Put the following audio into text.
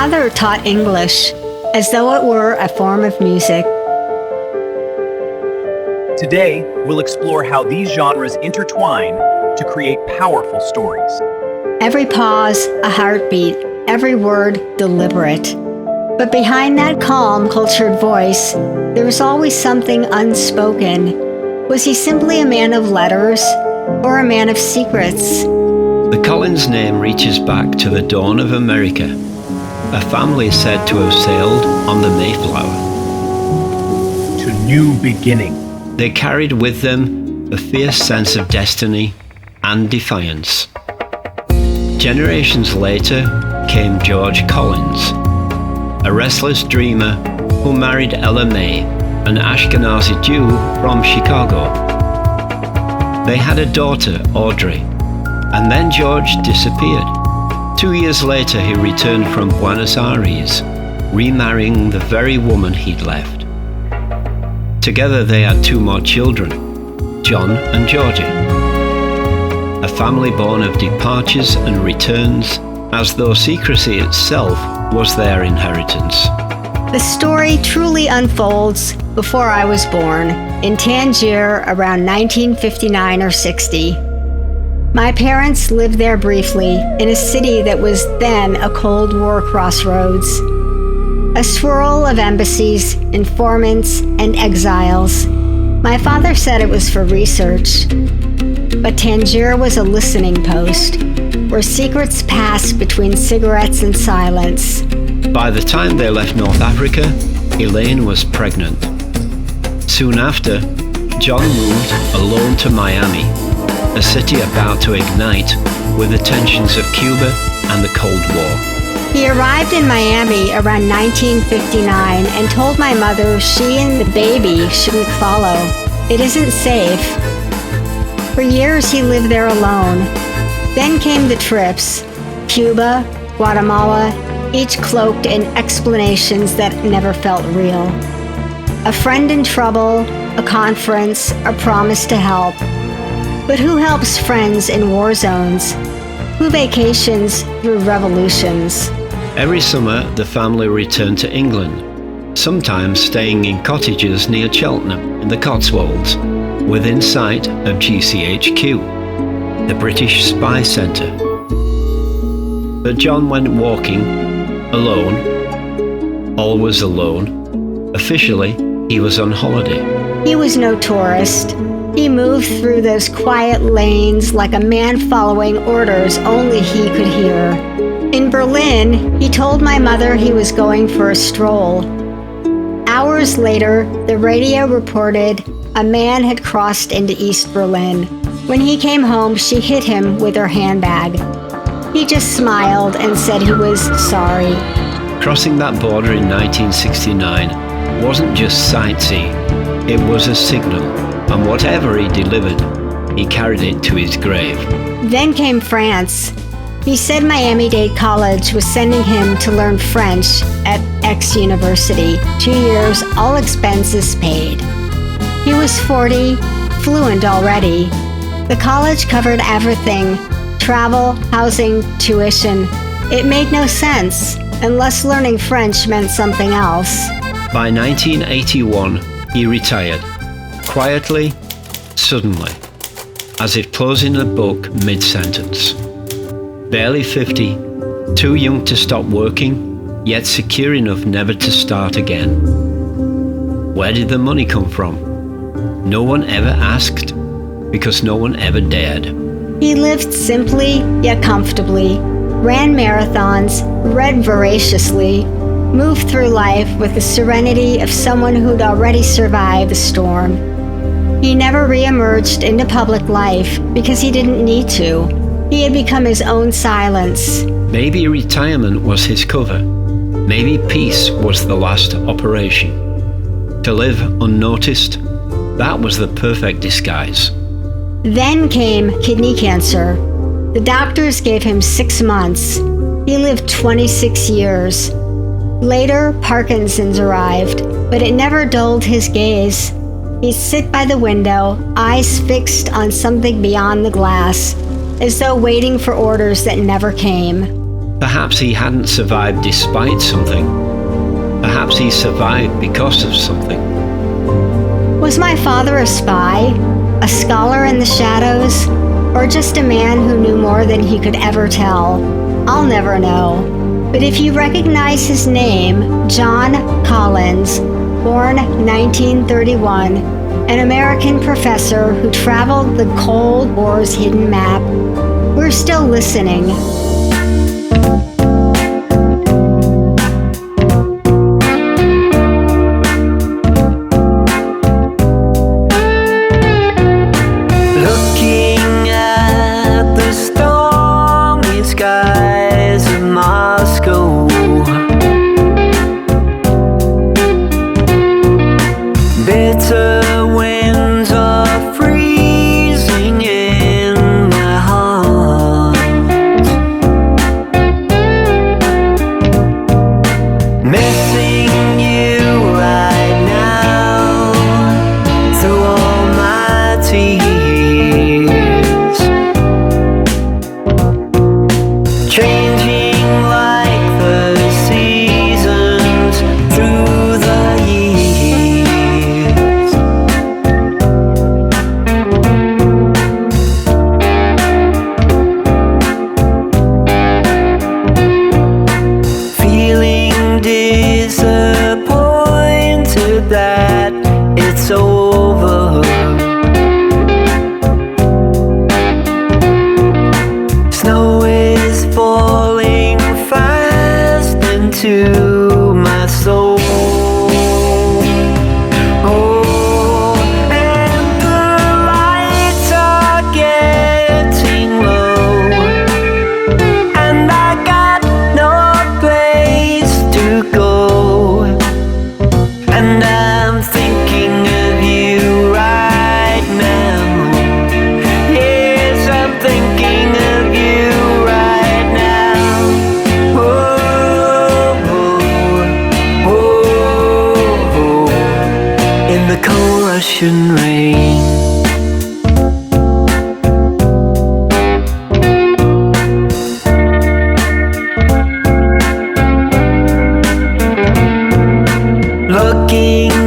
father taught English as though it were a form of music. Today, we'll explore how these genres intertwine to create powerful stories. Every pause, a heartbeat, every word deliberate. But behind that calm, cultured voice, there was always something unspoken. Was he simply a man of letters or a man of secrets? The Collins name reaches back to the dawn of America, a family said to have sailed on the Mayflower. To new beginning. They carried with them a fierce sense of destiny and defiance. Generations later came George Collins, a restless dreamer who married Ella May, an Ashkenazi Jew from Chicago. They had a daughter, Audrey, and then George disappeared. 2 years later, he returned from Buenos Aires, remarrying the very woman he'd left. Together they had 2 more children, John and Georgia. A family born of departures and returns, as though secrecy itself was their inheritance. The story truly unfolds before I was born, in Tangier around 1959 or 60. My parents lived there briefly, in a city that was then a Cold War crossroads. A swirl of embassies, informants, and exiles. My father said it was for research. But Tangier was a listening post, where secrets passed between cigarettes and silence. By the time they left North Africa, Elaine was pregnant. Soon after, John moved alone to Miami, a city about to ignite with the tensions of Cuba and the Cold War. He arrived in Miami around 1959 and told my mother she and the baby shouldn't follow. It isn't safe. For years he lived there alone. Then came the trips, Cuba, Guatemala, each cloaked in explanations that never felt real. A friend in trouble, a conference, a promise to help. But who helps friends in war zones? Who vacations through revolutions? Every summer, the family returned to England, sometimes staying in cottages near Cheltenham in the Cotswolds, within sight of GCHQ, the British Spy Centre. But John went walking, alone, always alone. Officially, he was on holiday. He was no tourist. He moved through those quiet lanes like a man following orders only he could hear. In Berlin, he told my mother he was going for a stroll. Hours later, the radio reported a man had crossed into East Berlin. When he came home, she hit him with her handbag. He just smiled and said he was sorry. Crossing that border in 1969 wasn't just sightseeing, it was a signal, and whatever he delivered, he carried it to his grave. Then came France. He said Miami-Dade College was sending him to learn French at Aix-University. 2 years, all expenses paid. He was 40, fluent already. The college covered everything: travel, housing, tuition. It made no sense, unless learning French meant something else. By 1981, he retired, quietly, suddenly, as if closing a book mid-sentence. Barely 50, too young to stop working, yet secure enough never to start again. Where did the money come from? No one ever asked, because no one ever dared. He lived simply, yet comfortably, ran marathons, read voraciously, moved through life with the serenity of someone who'd already survived the storm. He never re-emerged into public life because he didn't need to. He had become his own silence. Maybe retirement was his cover. Maybe peace was the last operation. To live unnoticed, that was the perfect disguise. Then came kidney cancer. The doctors gave him 6 months. He lived 26 years. Later, Parkinson's arrived, but it never dulled his gaze. He'd sit by the window, eyes fixed on something beyond the glass, as though waiting for orders that never came. Perhaps he hadn't survived despite something. Perhaps he survived because of something. Was my father a spy, a scholar in the shadows, or just a man who knew more than he could ever tell? I'll never know. But if you recognize his name, John Collins, born 1931, an American professor who traveled the Cold War's hidden map, we're still listening. Looking